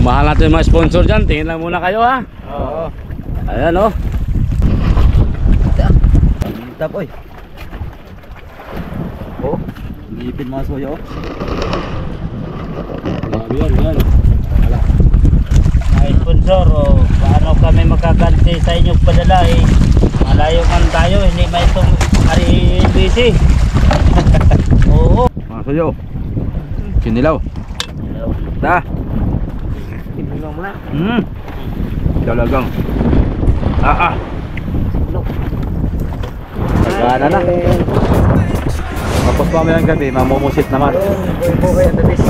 mahal natin yung mga sponsor dyan. Tingin lang muna kayo ha. Oo. Ayan o. Tapoy. Oh, ngipin mga soyo. Grabe yan. Mga sponsor, paano kami makaganti sa inyong padala eh. Malayo man tayo, hindi may itong busy. Oo. Mga soyo. Kinilaw. Ta. Kinilaw mo na. Talagang. Nagana na. Tapos mamayang gabi, mamumusit naman. Buhay ang dabis.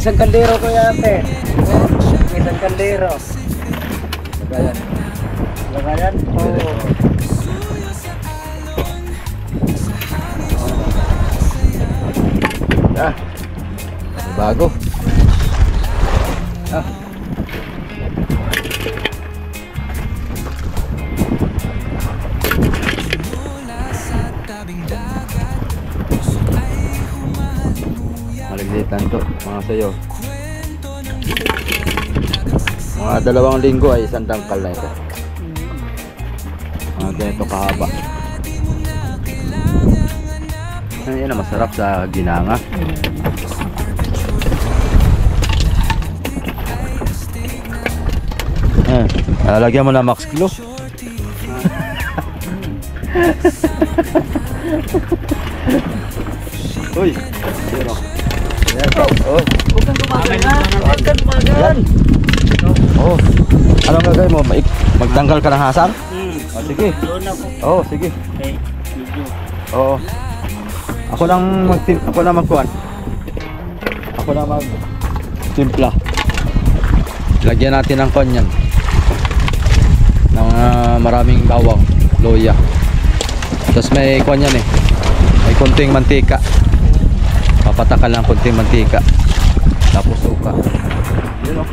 Isang kaldero ko yate. Isang kaldero. Lagayan. Lagayan? Oo. Bago. Maliglitan to mga sayo. Mga 2 linggo ay isang dangkal na ito. Mga ganito kahaba. Yan ang masarap sa ginanga. Lagyan mo na max kilo. Uy, zero. Oh, Huwag kang tumagan. Oh, anong gagawin mo? Magtanggal ka ng hasang? Oh, sige. Oh, sige. Okay, video. Oo. Ako lang magkuhan. Ako lang magtimpla. Lagyan natin ng konyan. Ng maraming bawang, loya. Tapos may konyan eh. May konting mantika. Papatakan lang konting mantika. Tapos suka. Yun o.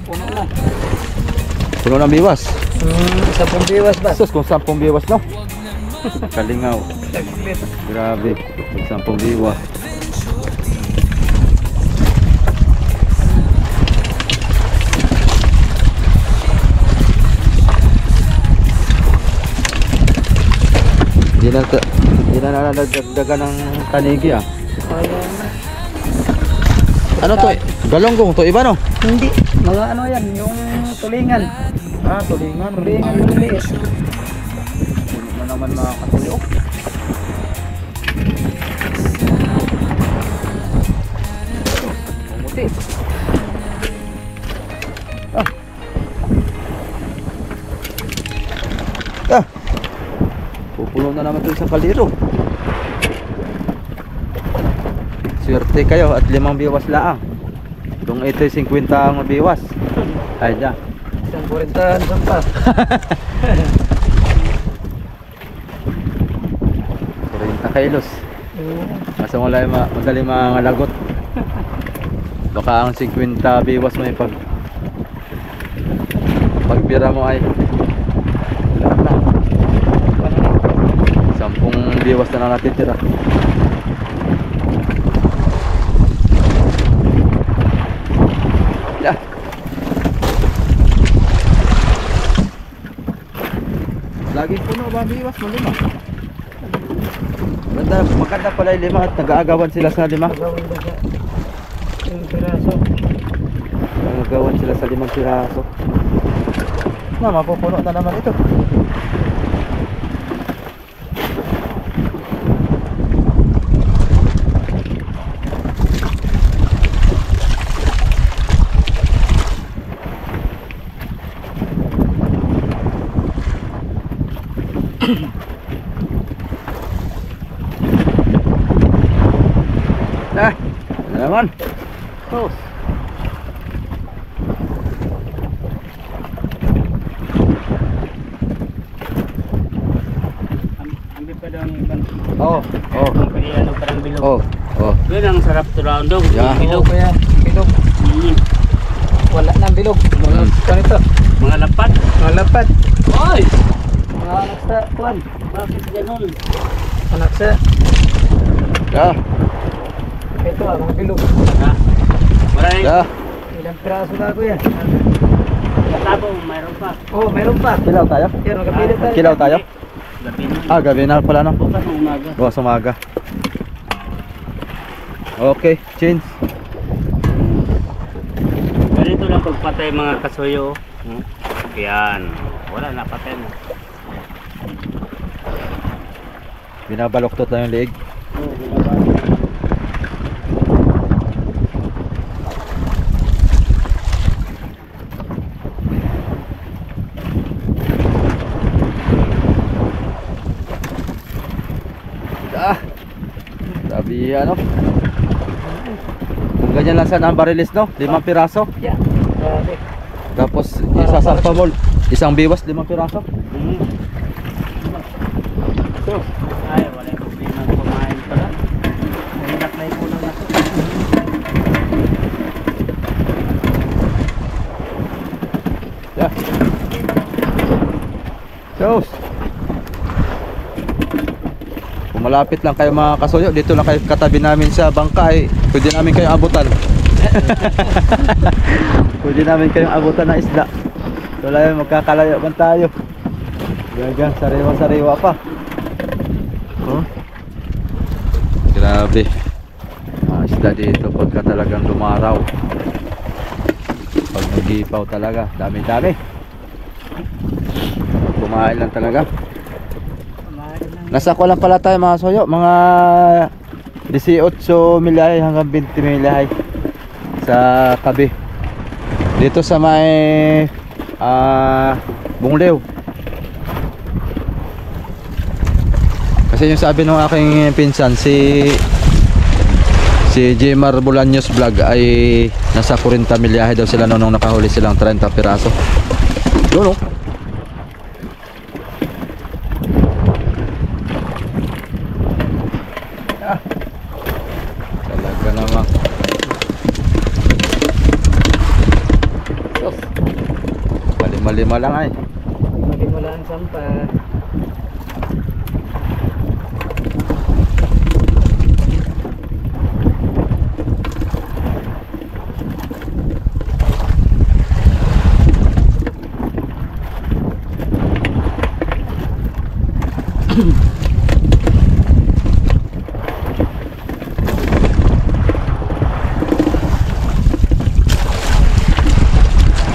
Puno na. Puno ng biwas. 10 biwas ba? Sus, kung 10 biwas no? Kalingaw. Grabe. 10 biwas. Hindi na nadagdagan ng tanigi ah. Ano to eh? Galonggong to, iba no? Hindi. Mga ano yan, yung tulingan. Tulingan. Tulingan yung liit. Puno na naman mga katuyo. Pumuti. Pupuno na naman ito sa kaliro. Swerte kayo at 5 biwas laang. Kung ito 50 ang biwas. Ay dyan. Isang 40 pa. 40 kilos. Masa madali mga lagot. Baka ang 50 biwas mo yung pagpira mo ay lahat na. 10 biwas na lang natitira. Laging puno ba biwas mo 5? Maganda pala yung 5 at nag-aagawan sila sa 5. Yung piraso. Nag-aagawan sila sa 5 piraso. Mapupuno na naman ito. Ano naman? Oh. Ambil pa daw ng ibang. Oh, oh, Kaya ano parang bilog. oh, oh. Yun ang sarap turandong. Yeah. Bilog. Kaya, bilog. Wala nang bilog. Mga ganito. Mga lapat. Mga lapat. Oy! Mga anak sa kuwan. Bakit ganun? Anak sa. Yeah, Ito mga bilog. Ha? Maraming yeah. Ilang piraso na kuya. katabo, mayroon pa. Oh, meron pa. Kilaw tayo? Yan, magkapilit tayo. Kilaw tayo? Gabi na. Ah, gabi na pala no? Bukas ng umaga. Bukas umaga. Okay, change. Ganito lang pagpatay mga kasuyo. Yan. Wala na, patay na. Binabaloktot lang yung leeg. Sabi ano? Kung ganyan lang sana ang barilis no? 5 piraso. Yan. Grabe. Tapos isasampa mo isang biwas 5 piraso. So, ay, wala yung problema kumain pala. Mahirap na yung ulo na to. Yeah. Sos. Kung malapit lang kayo mga kasuyo, dito lang kayo katabi namin sa bangka ay pwede namin kayong abutan. Pwede namin kayong abutan ng isda. Wala yung magkakalayo man tayo. Gagang sariwa-sariwa pa. Oh. Grabe. Isda dito pagka talagang lumaraw. Pag nagipaw talaga, dami-dami. Kumain lang talaga. Nasa ko lang pala tayo mga soyo, mga 18 milyahe hanggang 20 milyahe sa kabi. Dito sa may Bunglew. Kasi yung sabi ng aking pinsan si Jmar Bolaños vlog ay nasa 40 milyahe daw sila nung nakahuli silang 30 piraso. Doon oh. Talaga naman. Malima-lima lang ay. Maging wala ang sampa.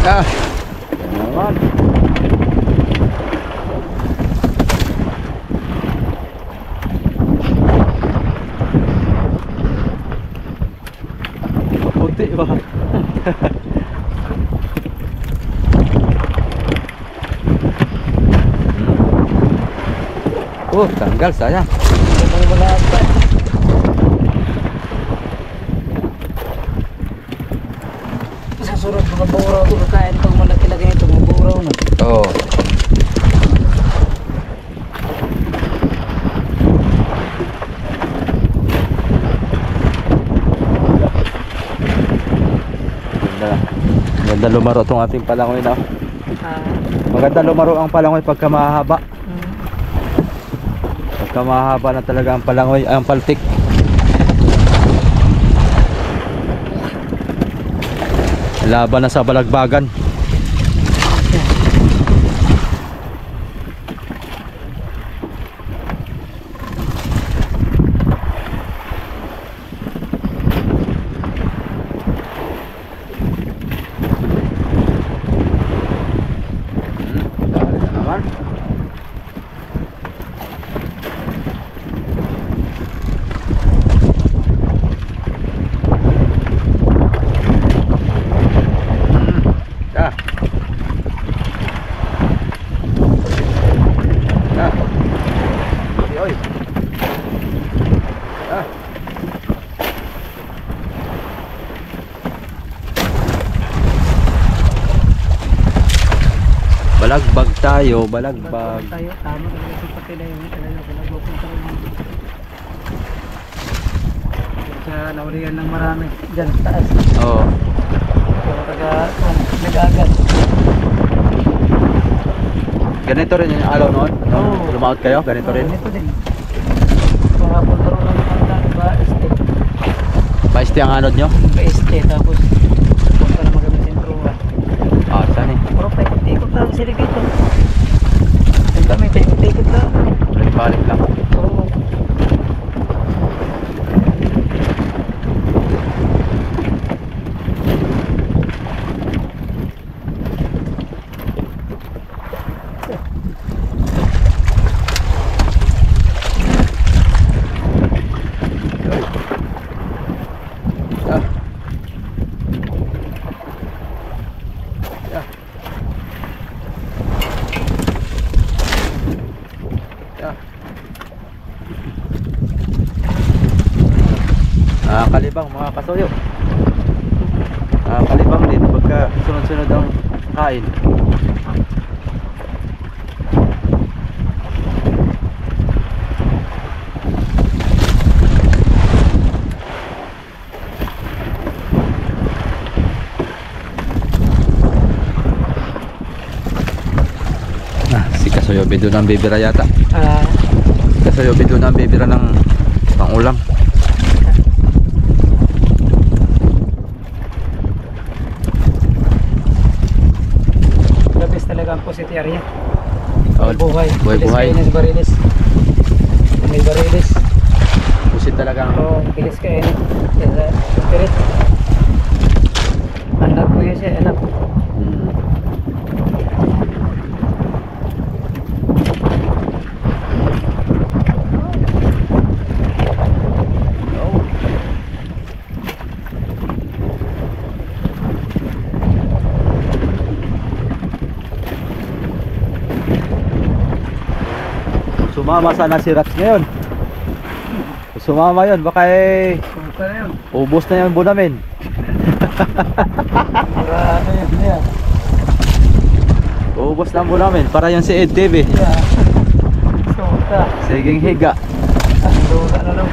Ah. Naman. Puti ba? Oh, tanggal sayang. Wala pa. Sa surot mga buraw ito. Kain itong malaki-laki ito. Mga buraw na. Oh. Ganda. Ganda lumaro itong ating palangoy na. Maganda lumaro ang palangoy pagka mahaba. Pagka mahaba na talaga ang palangoy, ang paltik. Laban na sa balagbagan. Dali na naman. tayo, balagbag. Tayo, tama talaga sa patila yung talaga pinagupunta rin. Kaya naulihan ng marami dyan sa taas. Oo. Kaya taga nag-agad. Ganito rin yung alaw noon? Nung Oo. lumaot kayo, ganito rin? Ito din. Kahapon daw ng mga ba-este. Paiste ang anod nyo? Ba-este tapos punta naman kami sa sentruan. Ah, saan eh? Pero paikot-ikot lang sila dito. Yung kami, paikot-ikot lang. Balik lang. Oo. Ah. Yeah. Yeah. Nakakalibang mga kasuyo. Nakakalibang din pagka sunod-sunod ang kain. Si Kasuyobi doon ang bibira yata. Kasuyobi doon ang bibira ng pangulam. Labis talaga ang posit area. Oh, Buhay. buhay-buhay. Bilis kainin sa barilis. May barilis. Pusit talaga ang Oo, bilis kainin. Kaya sa spirit. Anak ko yun siya, anak. Sumama sana si Rats ngayon. Sumama yun, baka Punta na yun. ubos na yung bunamin. Marami yun niya. Ubos na ang bunamin, para yung si Ed TV. Yeah. Punta. Siging higa. Lula na lang.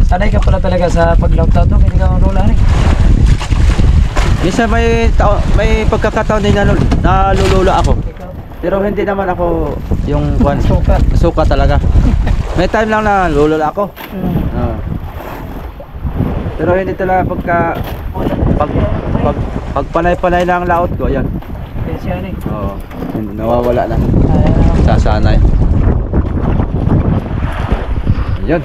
Sanay ka pala talaga sa pag-lockdown doon, hindi ka malula rin. Minsan may pagkakataon din na nalulula ako. Pero hindi naman ako yung suka talaga. May time lang na lulula ako. Pero hindi talaga pag panay-panay na ang laot ko, yan. Pensya rin. Oo, nawawala na. Sasanay. Yan.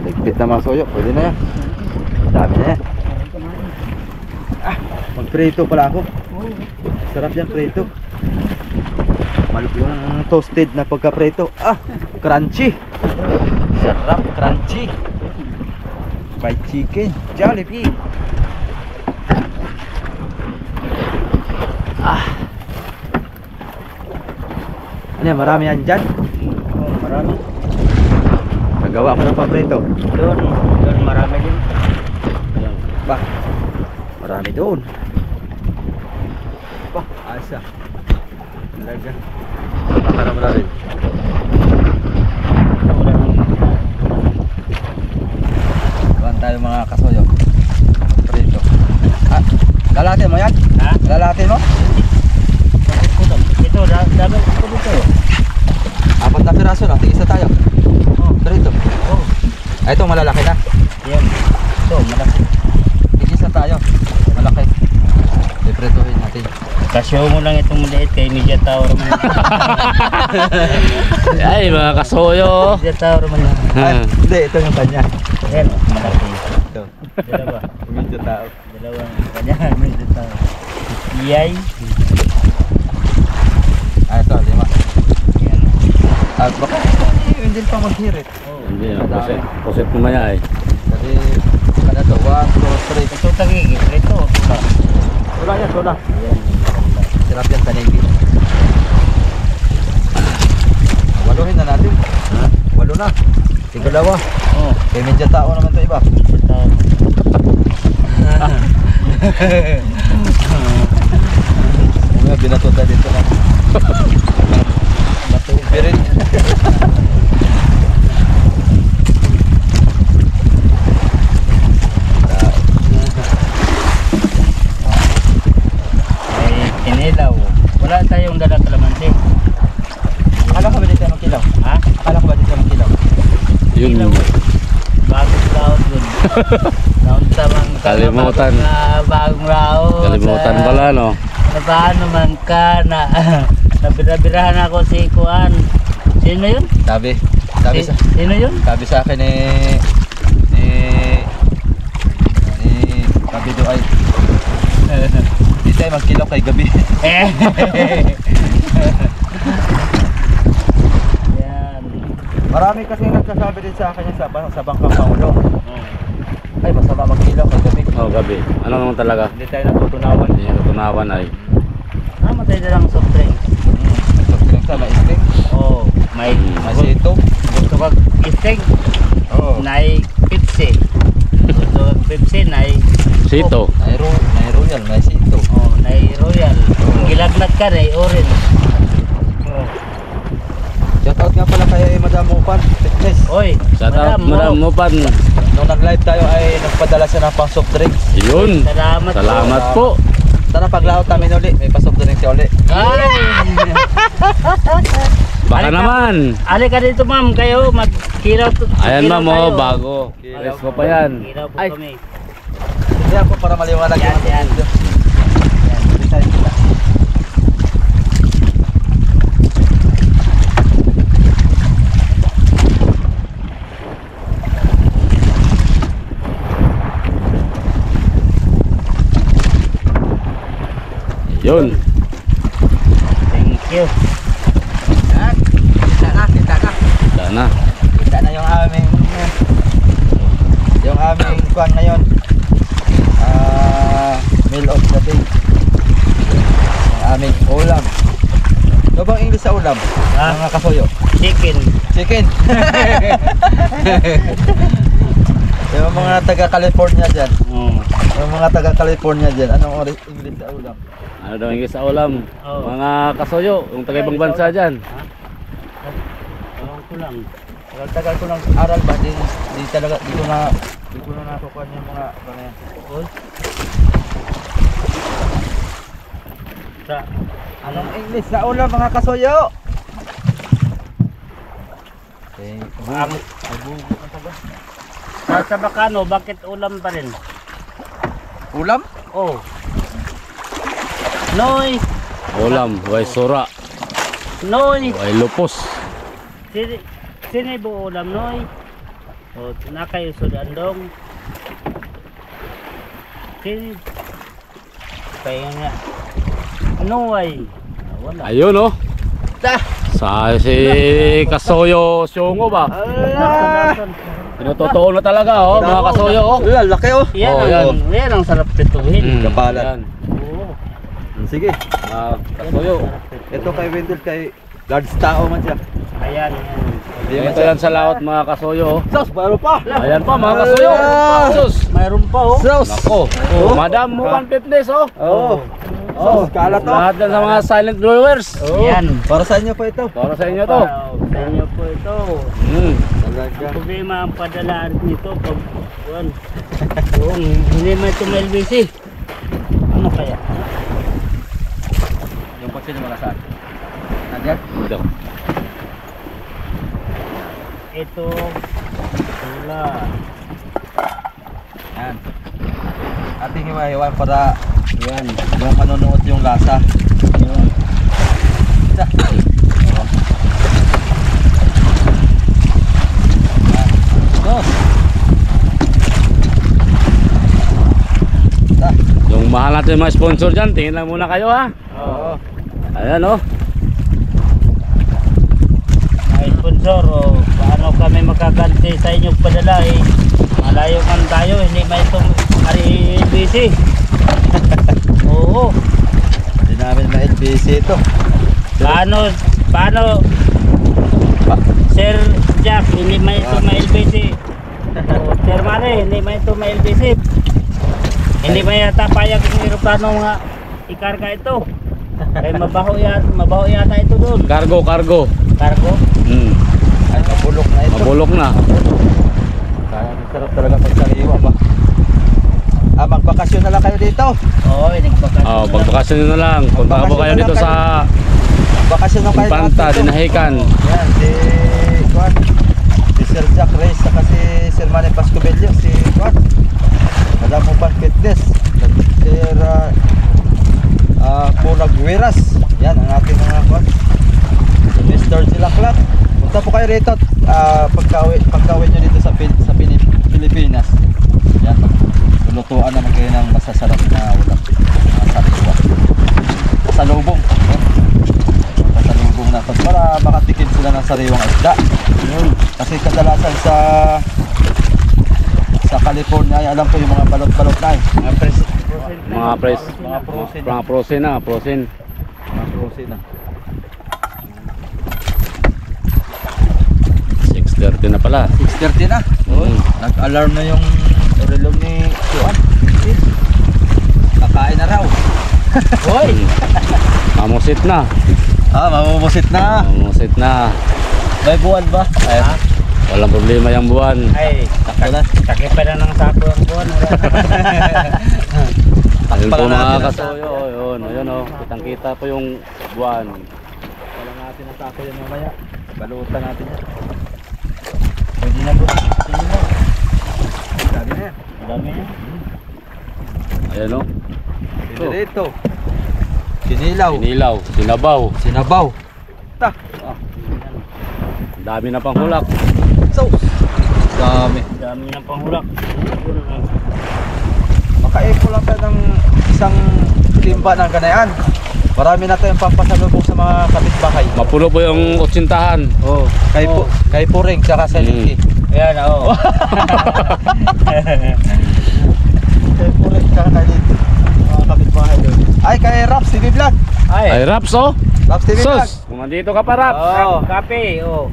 Ligpit na mga soyo, pwede na yan. Dami na yan. Magprito pala ako. Sarap yan prito. Yung toasted na pagka-prito. Crunchy. Sarap, crunchy. Fried chicken, Jollibee. Ano yan, marami yan dyan? Marami. Nagawa ko ng paprito. Doon marami din. Ba, marami doon. Ba, asa. Talaga. Baka naman natin. Gawan tayo mga kasoyo. Prito. Lalatin mo yan? Ha? Lalatin mo? Ito, dami ko dito. 4 na piraso na, tigisa tayo. Prito. Ito malalaki na. Yan. Ito, malaki. Tigisa tayo. Malaki. Ipritohin natin. Kasyo mo lang itong maliit kay Media Tower man. Ay, mga kasuyo. Media Tower man lang. Hindi, ito yung kanya. Yan, malaki. Ito. Dalawa. Medyo tao. Dalawang kanya, Media Tower. Iyay. Ito, 5. Yan. Baka hindi pa maghirit. Hindi na, kusit kumaya eh. Kasi, kada to, 1, 2, 3. Ito tagigit. Ito. Wala yan, wala. Yan. Sarap yan tanigi. Waluhin na natin. Ha? 8 na. Tigalawa. Oh, Kaya medyo tao naman to iba. Media Tower. nga binatuta dito na. Matubi rin. Ay, kinilaw. Wala tayong dalang kalamansi. Akala ko ba dito magkilaw? Ha? Akala ko ba dito magkilaw? Yun. Bagong laot dun. Laot tamang Kalimutan. bagong laot. Kalimutan pala, no? Na paano man ka na nabira-birahan ako si Kuan. Sino yun? Sabi Sino yun? sabi sa akin ni Kabido ay di tayo magkilaw kay gabi. Yan. Marami kasi nagsasabi din sa akin yan sa Bangkang Pangulo. Ay masama magkilaw kay gabi. Oh, gabi. Ano naman talaga? Hindi tayo natutunawan. Hindi niya natunawan ay. Namatay na lang soft drink. Nagsasabi sa maisting. Oh, may Masito. gusto kag istig. Oo. Nay Pepsi. Gusto kag Pepsi, nay Sito. Nay Royal, may sito. oh, nay Royal. Kung gilaglag ka, nay Orange. Oh. Shoutout nga pala kay Madam Upan Fitness. Oy, Shout out, Madam Mupan. Nung nag-live tayo ay nagpadala siya ng pang soft drinks. Yun. Salamat, Salamat po. Sana paglaot namin uli, may pa-soft drinks siya uli. Ay! Baka Halika. naman. Ali ka dito, ma'am. Kayo, magkiraw. Ayan, ma'am, tayo. oh, bago. Alis mo pa yan. Kiraw po Ay. kami. Hindi ako para maliwanag Yan, yung yan. video. Design nila. Yun. Thank you. Yan. Kita na. Wala na. Kita na yung aming kuwan ngayon. Meal of the day. Yung aming ulam. Ano bang English sa ulam? Ah. Mga kasoyo. Chicken. Chicken. Yung mga taga California dyan. Oh. Yung mga taga California dyan. Anong English sa ulam? Ano daw ang sa ulam? Oh. Mga kasoyo, yung taga ibang bansa dyan. Ewan ko lang. Tagal ko ng aral ba? Di talaga, di ko na nakukuha yung mga ano yan. Oy. Sa, Anong English sa ulam mga kasoyo? Okay. ang sa Bacano, bakit ulam pa rin? Ulam? Oh. Noy. Ulam, way sura, Noy. way lupos. Sino bu ulam, Noy? O, nakayo sudandong. Sino? Kaya nga. Noy. Wala. Ayun, oh. Sa si Kasoyo Syongo ba? Tinutotoo na talaga, oh, mga kasoyo, oh. Laki oh. Yan, Oh, yan ang sarap prituhin. Kapalan. Yan. Oo. Sige. Kasoyo. Ito kay Wendell kay Guards tao man siya. Ayan, yan. Ito yan sa laot, mga kasoyo, oh. Sos, baro pa. Ayan pa, mga kasoyo. Sus. Mayroon pa, oh. Sos. Nako. Oh, Madam Mupan Fitness, oh. Oh. Sos, kala to. Lahat yan sa mga silent viewers. Yan. Para sa inyo pa ito. Para sa inyo to. Wow, sa inyo po ito. Talaga. Ang problema ang padalaan nito pag buwan. Oo, hindi may ito may LBC. Ano kaya? Yung pagsin mo saan? Nandiyan? Ito. Ito. Wala. Yan. Ating hiwa-hiwan para yan, yung manonood yung lasa. Yun. Isa. Oh. Sos. Isa. Yung mahal natin mga sponsor dyan, tingin lang muna kayo, ha. Oo. Ayan, oh. Ay, sponsor, oh, paano kami makaganti sa inyong padala eh. Malayo man tayo, hindi may itong LBC. Oo. Hindi namin ma-LBC ito. Paano, Sir Jack, hindi may itong may LBC. Oh, Sir Mare, hindi may itong may LBC. Hindi may yata payag ng aeroplano nga ikarga ito. Ay mabaho yata ito doon. Cargo. Cargo. Ay, mabulok na ito. Mabulok na. Kaya sarap talaga pagsariwa ba? Magbakasyon na lang kayo dito. Oo, nagbakasyon. Oh, pagbakasyon nyo na lang. Punta po kayo dito sa Bakasyon na kayo. Infanta, dito. Dinahican. Yan, si Sir Jack Reyes, saka si Sir Manny Pascobello, si Madam Upan Fitness, Sir Pulag Wiras. Yan ang ating mga si Mr. Silaklat. Punta po kayo rito pagkawin nyo dito sa Pilipinas. Yan, lulutuan naman kayo ng masasarap na ulam. Sariwa. Pasalubong. Pasalubong natin para makatikim sila ng sariwang isda. Kasi kadalasan sa California ay alam ko yung mga balot-balot na Mga frozen na. 6:30 na pala. 6:30 na. Nag-alarm na yung relog ni Juan. Kakain na raw. Hoy! Mamusit na. Mamumusit na. Mamusit na. May buwan ba? Ay, Walang problema yung buwan. Ay, takbo na. takip pa na ng sako ang buwan. Ayun po Takpan mga natin ang kasoyo. Ayun o. Kitang kita po yung buwan. Wala natin ang sako yan mamaya. Balutan natin yan. Pwede na po. Sige mo. Sabi na yan. Dami yan. Ayan o. Pinirito. Sinilaw. Inilaw. Sinabaw. Sinabaw. Ang dami na pang hulak. Sauce. Dami. Dami ng panghulak. Makaepo lang tayo ng isang timba ng ganayan. Marami na tayong pampasalubong sa mga kapitbahay. Mapuno po yung otsintahan. Oh, kay Puring tsaka sa Linky. Ayan, oo. Kay Puring tsaka kay Linky. Mga kapitbahay doon. Ay, kay Raps TV Vlog. Ay, Raps o. Raps TV Vlog. Sus! Kung nandito ka pa, Raps. Oo, kape, oo.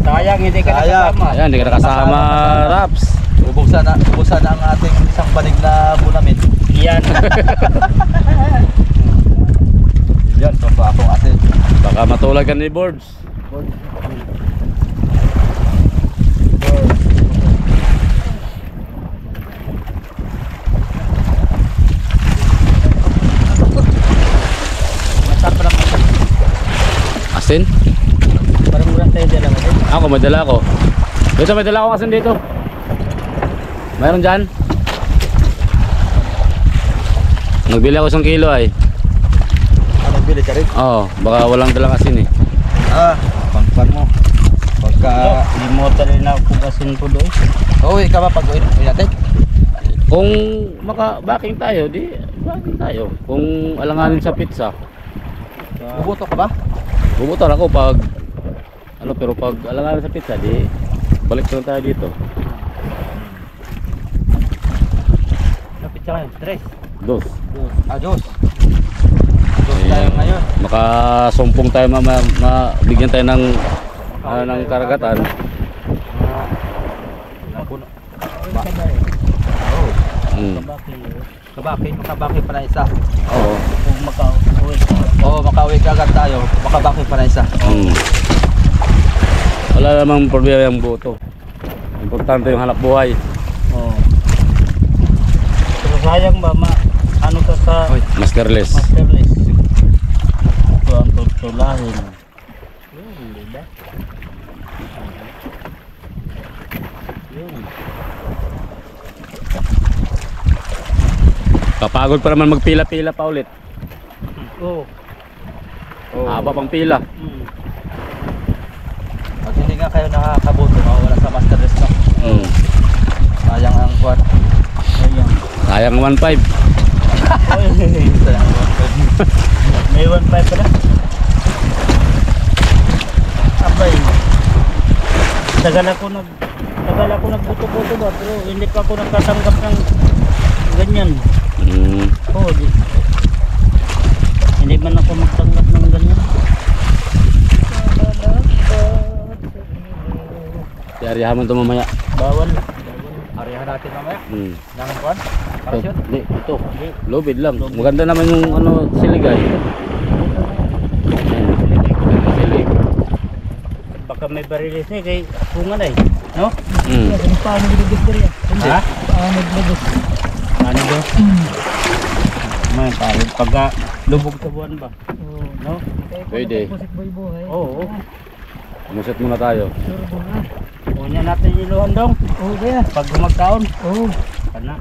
Sayang hindi ka Sayang. nakasama. Ayan, hindi ka nakasama, Raps. Ubusan na ang ating isang banig na bunamin. Yan. Yan, so akong asin. Baka matulagan ni Boards. Asin? Parang murang tayo dyan lang. Ako, may dala ako. Dito, may dala ako asin dito. Mayroon dyan? Nagbili ako 1 kilo ay. Nagbili ka rin? Oo, baka walang dalang asin eh. Pangpan mo. Pagka... Limotan rin ako asin po doon. Uwi ka ba pag uwi natin? Kung maka-backing tayo, di backing tayo. Kung alanganin sa pizza, Bubuto ka ba? bubutor ako pag pero pag alanganin sa pizza, di balik na tayo dito. Kapit ka ngayon, 3. Dos. Adios. Adios tayo ngayon. Makasumpong tayo mabigyan tayo ng karagatan. Napuno. Kabaki. Makabaki pa na isa. Oo. Kung makauwi. Oo, makauwi ka agad tayo. Makabaki pa na isa. Wala namang problema yung buto. Importante yung hanap buhay. Oo. Pero sayang ba, ano ka sa Masterless. masterless? Ito ang tutulahin. Yun, diba? Yun. Kapagod pa naman magpila-pila pa ulit. Oo. Haba pang pila. Pag hindi nga kayo nakakabuto, mawawala sa masterless no. Sayang ang kwan. Sayang. Sayang 1.5. Sayang ang kwan. May 1.5 pa na? Abay. Tagal ako nagbuto-buto ba, pero hindi pa ako nagkatanggap ng ganyan. Oo, hindi man ako magtanggap ng ganyan. Diaryahan mo ito mamaya. Bawal. Arihan natin mamaya. Nang kwan? Ito, Parasyon? ito. Lubid lang. Maganda naman yung siligay. may barilis ni kay bunga na no? Mm. Kung paano ginagis ka rin. Ha? Paano ginagis. Ano do? May tayo pagka lubog sa buwan ba? Oo. No? Pwede. Pusik buhay-buhay. Oo. Muset muna tayo. Turbo na. Unya natin iluhan dong. Oo kaya. Pag gumagkaon. Oo. Kana.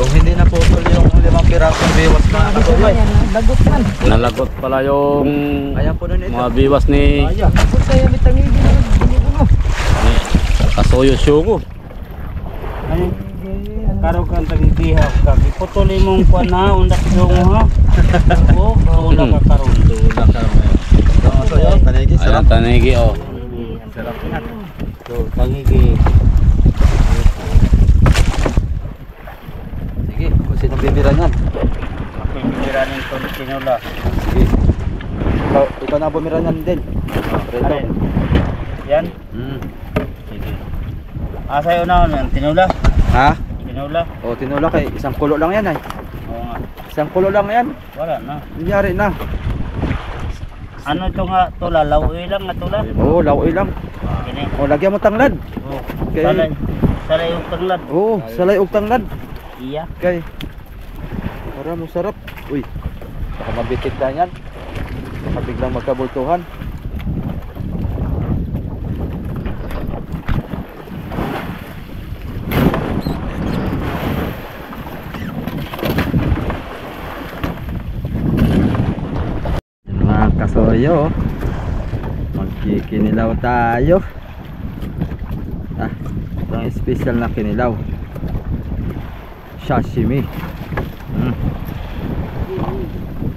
Kung hindi na putol yung 5 pirasong biwas na Gusto katuloy. yan. Lagot man. Nalagot pala yung Ayan po nun ito. mga biwas ni Ayo. Lagot kaya may tangigi na bunubuno. Kasuyo Syugo. Ano? Karo kang tagigiha ka. Iputuli mong kuan ha, undak dong ha. Oo, wala ka karon. Tulak ka ngayon. So yun, tanigi, Ayan, sarap. tanigi oh. Sarap na. So, tangigi. Sige, kung sino bibira niyan. Ako yung bibiranin ko ng tinula. Sige. Ikaw na bumira niyan din. Preto. Alin? Yan? Sige. Sa'yo na ako tinula. Ha? Tinula? O, tinula kay isang kulo lang yan ay. Oo nga. Isang kulo lang yan. Wala na. Nangyari na. Ano ito nga tula? Lawi lang nga tula? Oo, laoy lang. Kini. O, lagyan mo tanglad. Oo. Okay. Salay. Salay yung tanglad. Oo, salay og tanglad. Iya. Kay. Para mo sarap. Uy. Baka mabitik na yan. Baka biglang magkabultuhan. Yan mga kasoyo. Magkikinilaw tayo. Ito ang special na kinilaw. Sashimi.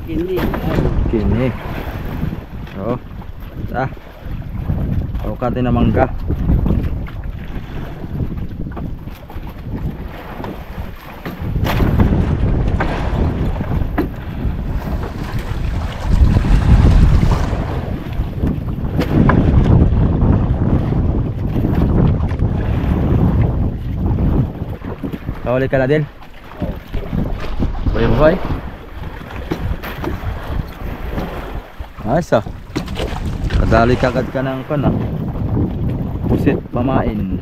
Kini. Kini. Oh. Oka din na mangga. Kawali ka na din. Buhay-buhay. Ayos ah. Kadali kagad ka ng kana. Pusit pamain.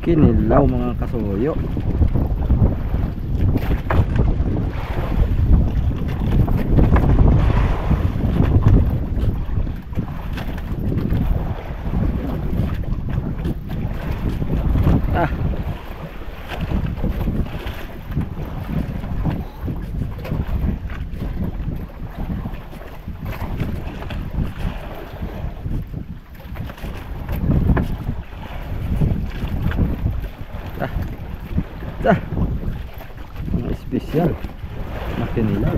Kinilaw mga kasuyo. Mga espesyal na kinilaw.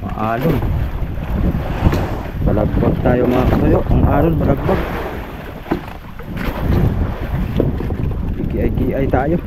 Maalon. Balagbag tayo mga kasuyo. Ang alon balagbag. Giay-giay tayo.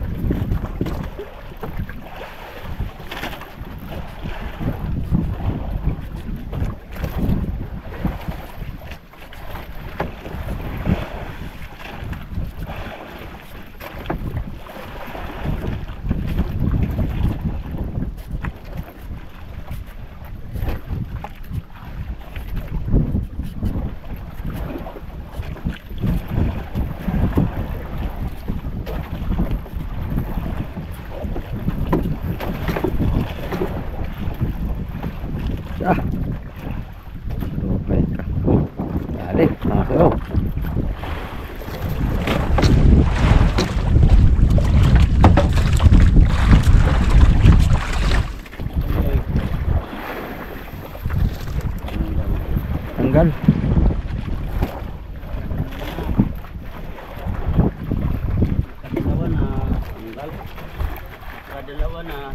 Dalawa na.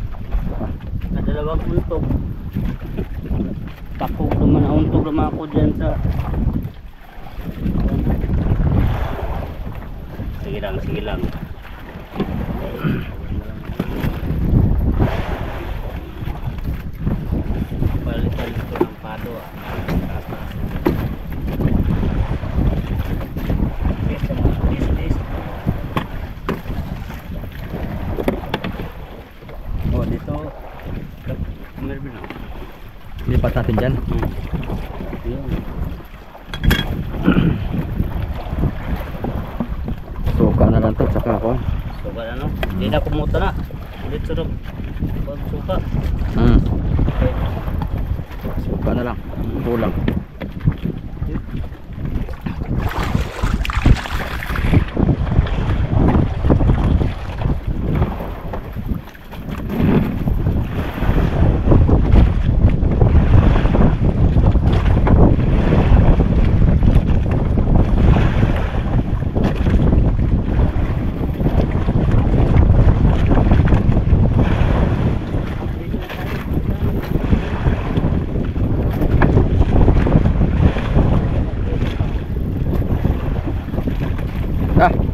Kadalawang untog. Takog naman ang untog naman ako dyan sa... Sige lang, sige lang. Balik-balik ko ng pado ah. This. Oh, dito. Meron na. Lipat natin dyan. Yun. Suka na lang to, tsaka ako. Suka na no? Hindi na kumuta na. Ulit sarap. Pag suka. Okay. Suka na lang. Kulang.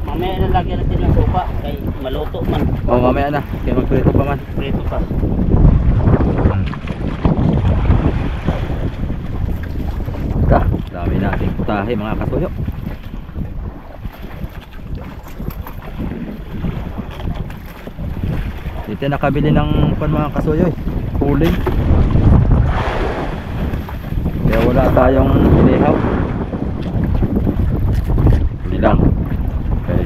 Mamaya na lagyan natin ng suka. Kay maluto man. Oh, mamaya na. Kaya magprito pa man. Prito pa. Dami nating putahe mga kasuyo. Dito nakabili ng mga kasuyo eh. Huling. Kaya wala tayong inihaw. Hindi lang. Okay.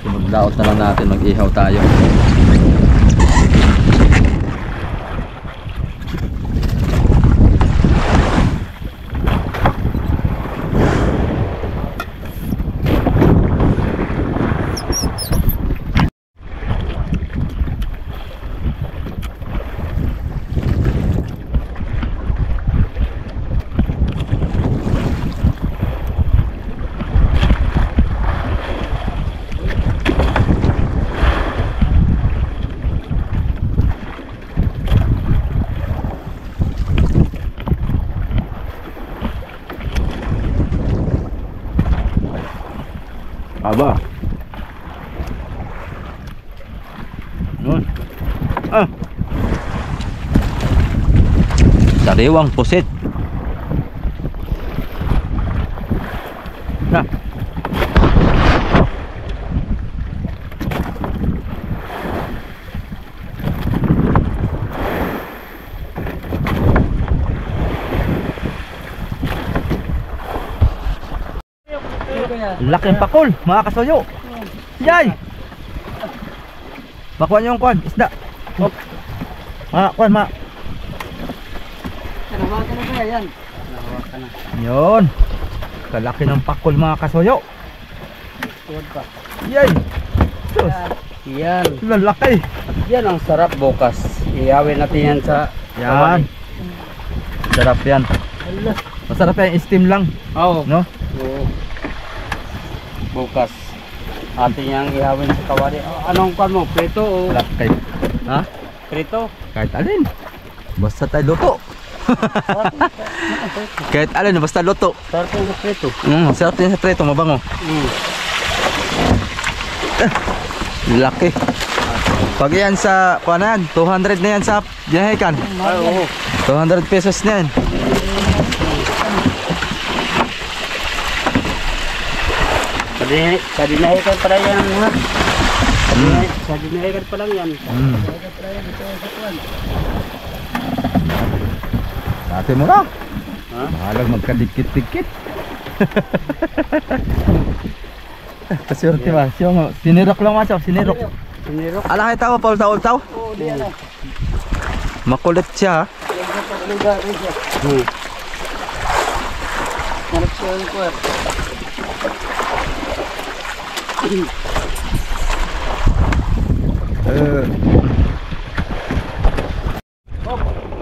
Sunod laot na lang natin, mag-ihaw tayo. Aba. Nun. Sariwang pusit. Nah. Laking pakol, mga kasuyo. Yay! Makuha niyo yung kwan, isda. Kwan, Kanawagan na kaya yan. Nahawakan na. Yun. Kalaki ng pakol, mga kasuyo. Tuwad pa. Yay! Sus, Yan. lalaki. Yan ang sarap bukas. Iyawin natin yan sa... Yan. Sarap yan. Allah. Masarap yan, steam lang. Oo. No? Oo. Bukas. Atin yang ihawin sa kawali. Anong kan mo? Prito o? Laki. Ha? Prito? Kahit alin. Basta tayo luto. Kahit alin, basta luto. Sarap yung sa prito. Sarap din sa preto, mabango. Laki. Pag yan sa, paano yan? 200 na yan sa Jahekan. Ay, oo. 200 pesos na yan. Sa dinahikan pala yan, ha? Sa dinahikan pa lang yan. Dati mo na. Ha? Mahalang magkadikit-dikit. Kasurti ba? Sinirok lang masaw, sinirok. Sinirok? Ala kayo tao, Paul, tao. Oo, di yan. Makulit siya. Narap siya yung kuwer.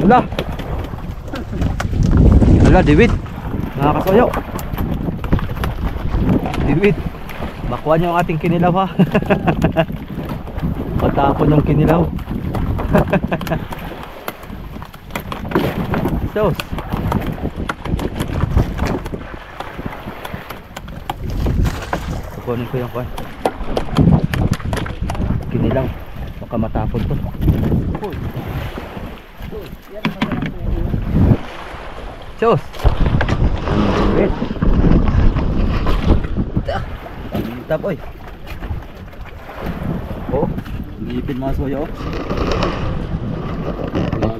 Ala. Ala, diwit. Mga kasoyo. Diwit. Bakuan yung ating kinilaw ha. Patapon yung kinilaw. Sos. Kukunin ko yung kuan. Kinilaw. Baka matapon to. Sos. Wait. Tap oy. Oh, ngipin mga soyo.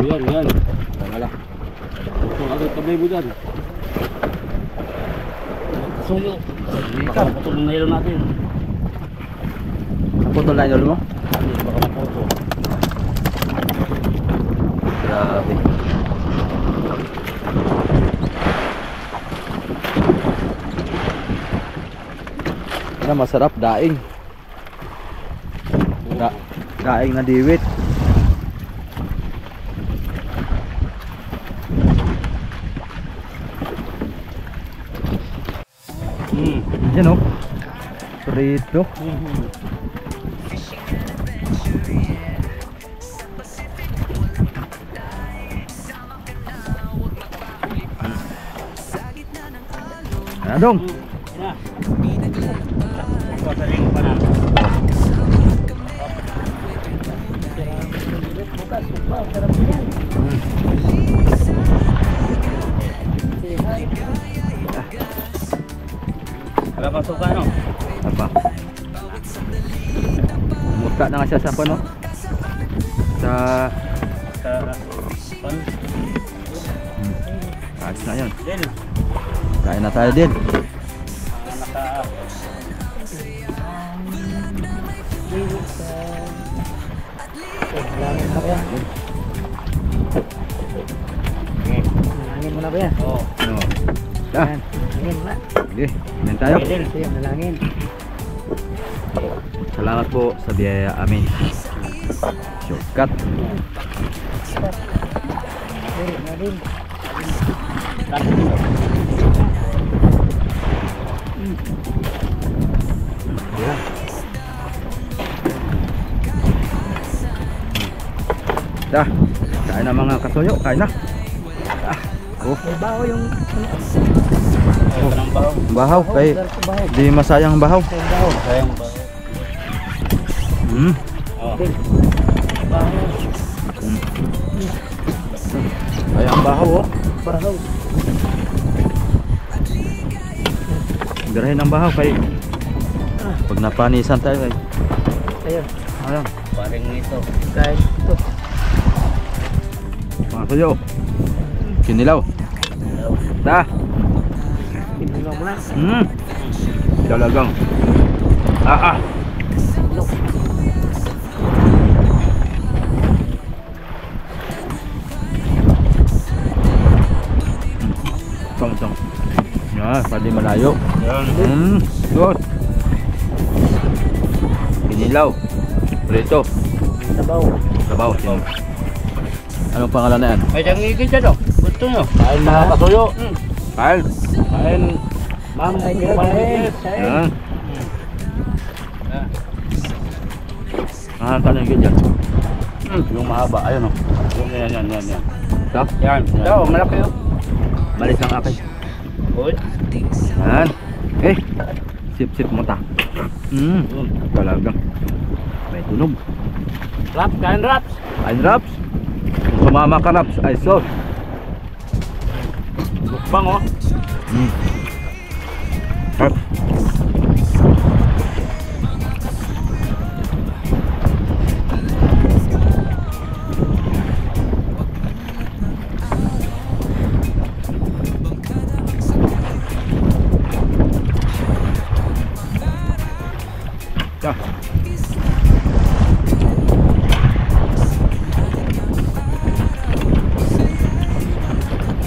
Yan. Wala. Ito agad tabay mo dyan. Suyo. Baka maputol na ilong natin. Naputol na yung mo? Hindi, baka maputol. Grabe. Ano masarap daing. Daing na diwit. Yan o. Prito. Adong. Na. Pasaling pa na. Wala pa suka no? Apa? Muta na nga siya sa no? Sa Pan. ayos na yun. Din. Kain na tayo din. Naka Langin mo na ba yan? Langin mo na ba yan? Oh. Ano? Ah, Langin mo na. sige. Kain tayo. Din. Sige, nalangin. Salamat po sa biyaya amin. Shortcut. Sige, nalangin. Yeah. Dah, kain na mga kasuyo, kain na. Ah, oh, May baho yung... Oh, nang baho. bahaw kay Dar sa baho. di masayang bahaw. May baho. Sayang baho. Oh. Baho. Sayang bahaw oh. Baho. Garahin ang bahaw kay pag napanisan tayo ay. Ayun. Ayan, Paring ito. Kahit ito. mga kasuyo. Kinilaw. Da. Pinulaw mo na. Talagang. Ah. Tong. Ya, pwede malayo. Yan. Good. Kinilaw. Prito. Sabaw. Sabaw. Anong pangalan na yan? May tangigid dyan oh. Gusto nyo? Kain mga kasuyo. Kain. Kain. Ma'am, Kain. Yan. Ah, tanong yun dyan. Yung mahaba, ayun o. Yan. Ito. Yan. Ito, malaki oh. Malis ang akin. Good. Yan. Sip mo ta. Talagang. May tunog. Raps, kain raps. Kain Raps. Kung sumama ka Raps, ay sos. Bukbang o. Raps.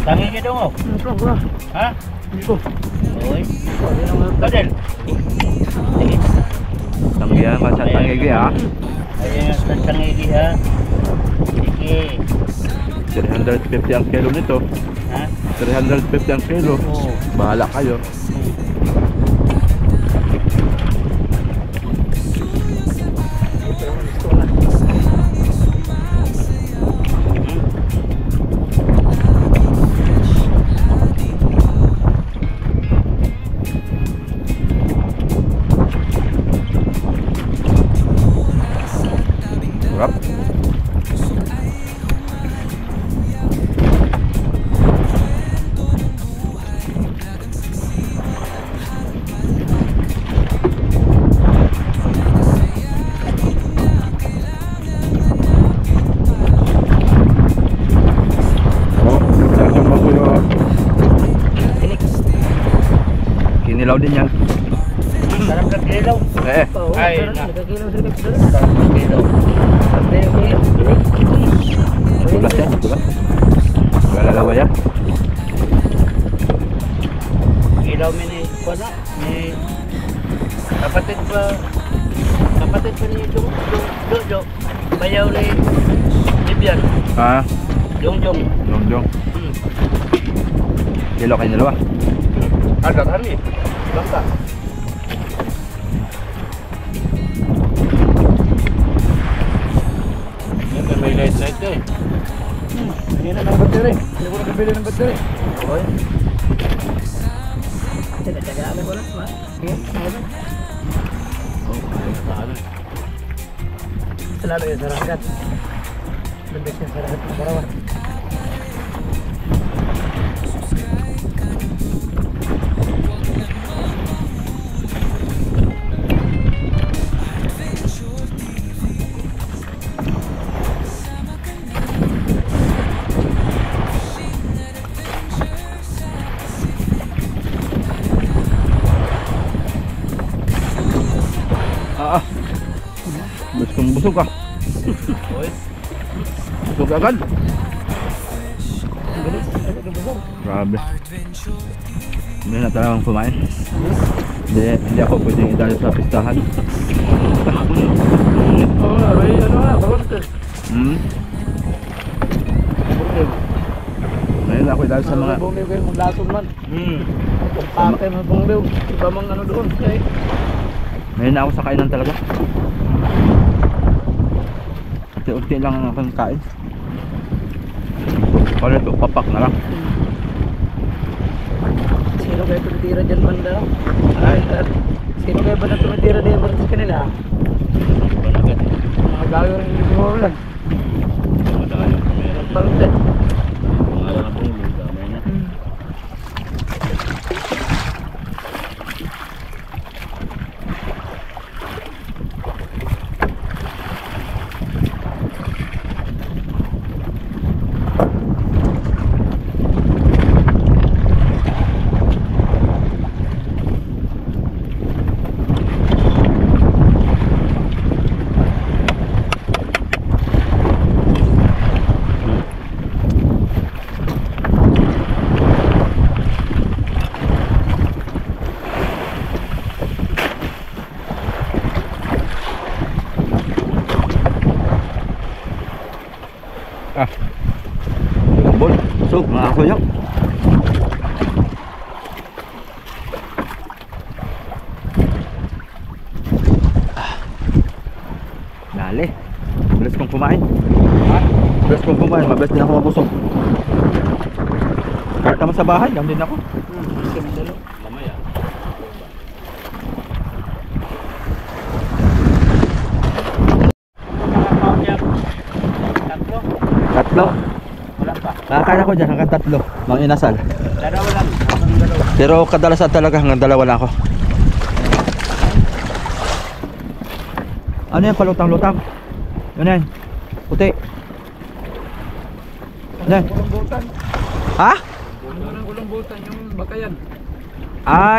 Tangigid dong oh. Bro. Ha? Ito. Oy. Kadel. Sige. Tanggihan ka sa tangigi ha. Ayan ang tangigid ha. Sige. 350 ang kilo nito. Ha? 350 ang kilo. Oo. Bahala kayo. Eh, Ay, Nagkakilo sila. kilo. tugas yan, tugas. Galalawa yan. Ilaw mi ni Kuana, ni kapatid pa ni Jojo, bayaw ni Libyan, Ah, Jongjong. Jongjong. Kilo kayo dalawa. Ada kami, bangka. Yan may light eh. Hindi na ng battery. Hindi ko nakabili ng battery. Oy, Taga-tagaan ko lang. Selalu ya sarakat. Bendeknya sarakat Barawan. Ah, busog ka. oy. Busog agad. Grabe. Hindi na talagang kumain. Hindi ako pwedeng idali sa pistahan. Oh, ano na, bawas ka. Ngayon ako idali sa mga... Bong liw kayo, maglasong man. Pakay mo bong liw. Iba mang ano doon. Okay. Ngayon na ako sa kainan talaga. Unti-unti lang akong kain. Kaya ito, papak na lang. Sino kayo tumitira dyan banda? Ay, sino kayo ba na tumitira dyan banda sa kanila? Mga gayo rin yung siguro lang. Balute. Bol, busog, mga ako yan. Dali. Bilis kong kumain. Bilis kong kumain, mabilis din ako mabusog. Kahit naman sa bahay, lang din ako. Mamaya. Tatlo. Wala pa. Nakakain ako dyan hanggang tatlo. Mga inasal. Dalawa lang. Hanggang dalawa. Pero kadalasan talaga hanggang dalawa lang ako. Ano yan, palutang-lutang? Ano yan? Puti. Ano yan? Kulong-bultan. Ha? Kulong-bultan yung bakayan. Ah,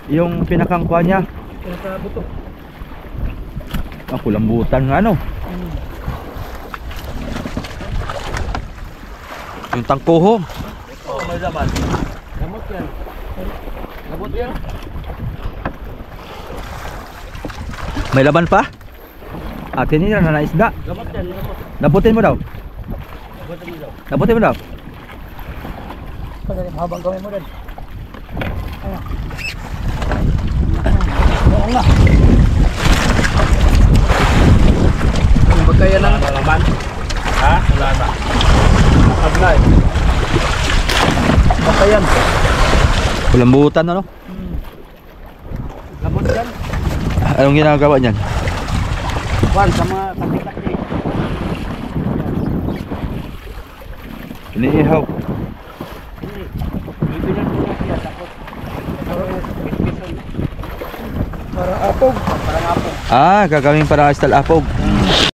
yung pinakangkuha niya. Kaya sa buto. Ah, kulambutan nga ano. Yung tangkuho. Oh, may laman. Gamot yan. Gamot yan. May laban pa? Ah, tinira na na isda. Gamot yan, gamot. Nabutin mo daw. Gamot mo daw. Nabutin mo daw. Habang gawin mo din. Oo nga. Yung bakayan ng Wala laman. Ha? Wala na. aglay. Bakayan. Kulambutan ano? Gamot yan. Anong ginagawa niyan? Juan, sa mga kati-kati. Iniihaw. Hindi. Bibigyan ko na siya. Tapos, Para apog. parang apong. Ah, gagawin para istal apog.